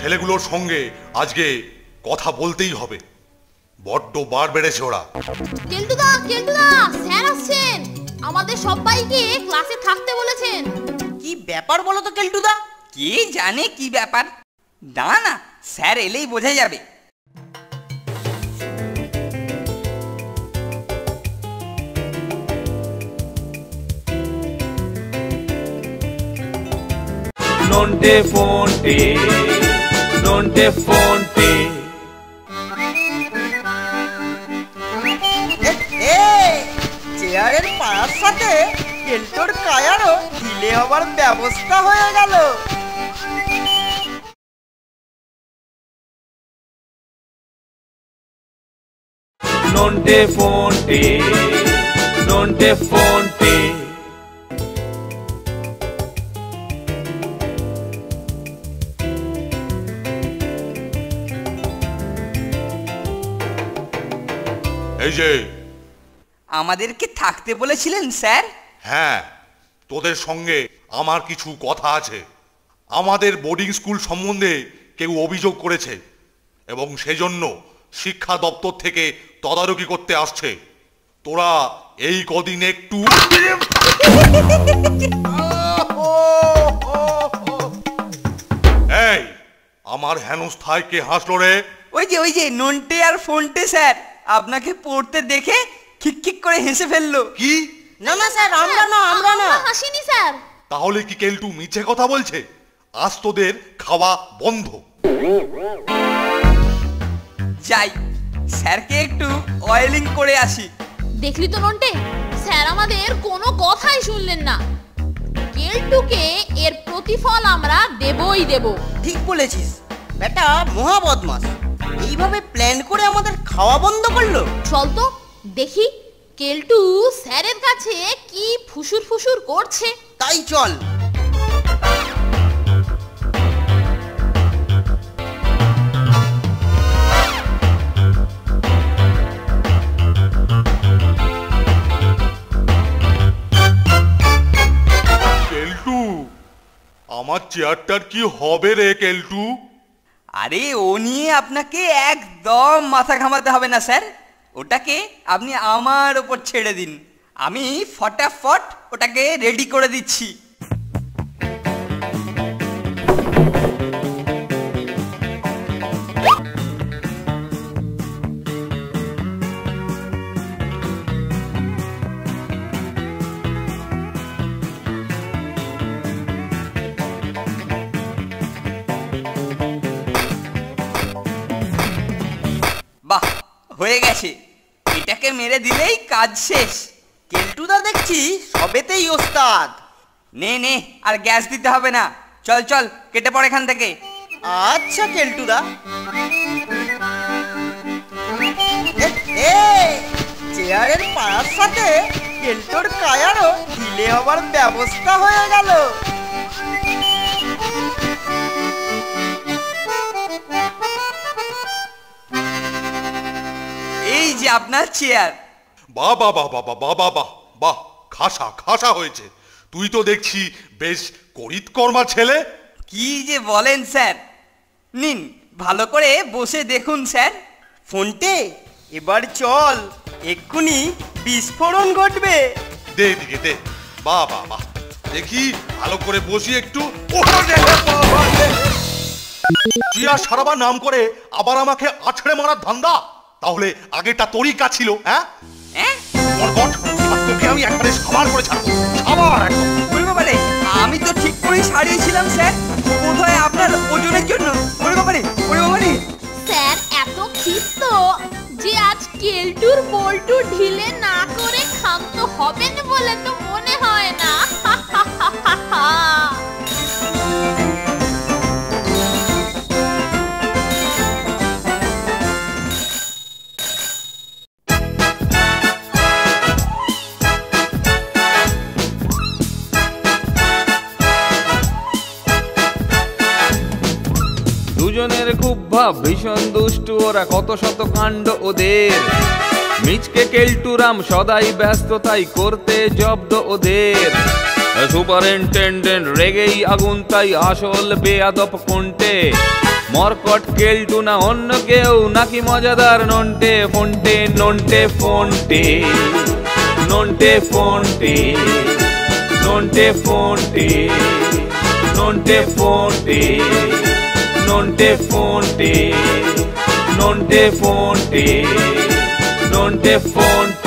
ছেলেগুলোর সঙ্গে আজকে কথা বলতেই হবে। বড্ড বার বেড়েছে ওরা। কেলটুদা, কেলটুদা, স্যার আসছেন। আমাদের সবাইকে ক্লাসে থাকতে বলেছেন। কি ব্যাপার বলো তো কেলটুদা? কে জানে কি ব্যাপার। দাঁড়া না, স্যার এলেই বোঝা যাবে। নন্টে ফন্টে, নন্টে ফন্টে। চেয়ারের পাড়ার সাথে কেলটোর কায়ারও ঢিলে হবার ব্যবস্থা হয়ে গেল। নন্টে ফন্টে, নন্টে ফন্টে। এই যে আমাদেরকে থাকতে বলেছিলেন স্যার? হ্যাঁ, তোদের সঙ্গে আমার কিছু কথা আছে। আমাদের বোর্ডিং স্কুল সম্বন্ধে কেউ অভিযোগ করেছে এবং সেজন্য শিক্ষা দপ্তর থেকে তদারকি করতে আসছে। তোরা এই কদিন একটু এই আমার হেনস্থায় কে হাসলো রে? ওই যে নন্টে আর ফন্টে স্যার আপনাকে পড়তে দেখে খিকখিক করে হেসে ফেললো। কি? না না স্যার, আমরা না, আমরা না। হাসিনি স্যার। তাহলে কি কেলটু মিছে কথা বলছে? আজ তোদের খাওয়া বন্ধ। যাই, স্যারকে একটু অয়েলিং করে আসি। দেখলি তো নন্টে, স্যার আমাদের কোনো কথাই শুনলেন না। কেলটুকে এর প্রতিফল আমরা দেবই দেব। ঠিক বলেছিস, বেটা মহা বদমাস। এইভাবে প্ল্যান করে আমাদের খাওয়া বন্ধ করলো। চল তো দেখি কেলটু স্যারের কাছে কি ফুসুর ফুসুর করছে। তাই চল। কেলটু, আমার চেয়ারটার কি হবে রে কেলটু? আরে ও নিয়ে আপনাকে একদম মাথা ঘামাতে হবে না স্যার। ওটাকে আপনি আমার ওপর ছেড়ে দিন, আমি ফটাফট ওটাকে রেডি করে দিচ্ছি। বাহ, হয়ে গেছে। এটাকে মেরে দিলেই কাজ শেষ। কেলটুদা দেখছি সবেতেই ওস্তাদ। নে নে, আর গ্যাস দিতে হবে না। চল চল, কেটে পড় এখান থেকে। আচ্ছা কেলটুদা। চেয়ারের পাড়ার সাথে কেলটোর কায়ারও ঢিলে হবার ব্যবস্থা হয়ে গেল। এই যে আপনার চেয়ার। বাহ বাহ বাহ বাহ বাহ বাহ বাহ বাহ, খাসা খাসা হয়েছে। তুই তো দেখছি বেশ করিতকর্মা ছেলে। কি যে বলেন স্যার, নিন ভালো করে বসে দেখুন স্যার। ফোনটে, এবার চল, এক্ষুনি বিস্ফোরণ ঘটবে। দে এদিকে দে। বাহ বাহ বাহ, দেখি ভালো করে বসি একটু। চেয়ার সারাবার নাম করে আবার আমাকে আছড়ে মারার ধান্দা। তাহলে আগেটা তোরই কাজ ছিল। হ্যাঁ, তোকে আমি একবারে সাবার করে ছাড়বো। সাবার একদম। বলবো পারে, আমি তো ঠিক করেই সারিয়েছিলাম স্যার। বোধহয় আপনার ওজনের জন্য। বলবো পারে, বলবো পারে। স্যার এত ক্ষিপ্ত যে আজ কেলটুর বল্টু ঢিলে না করে ক্ষান্ত হবেন বলে তো মনে হয় না। দুজনের খুব ভাব, ভীষণ দুষ্টু ওরা, কত শত কাণ্ড ওদের। মিচকে কেলটুরাম সদাই ব্যস্ত, তাই করতে জব্দ ওদের। সুপারিনটেন্ডেন্ট রেগেই আগুন, তাই আসল বেয়াদব কোনটে। মরকট কেলটু না অন্য কেউ নাকি মজাদার নন্টে ফন্টে নন্টে ফন্টে নন্টে ফন্টে নন্টে ফন্টে নন্টে ফন্টে নন্টে ফন্টে নন্টে ফন্টে নন্টে ফন্টে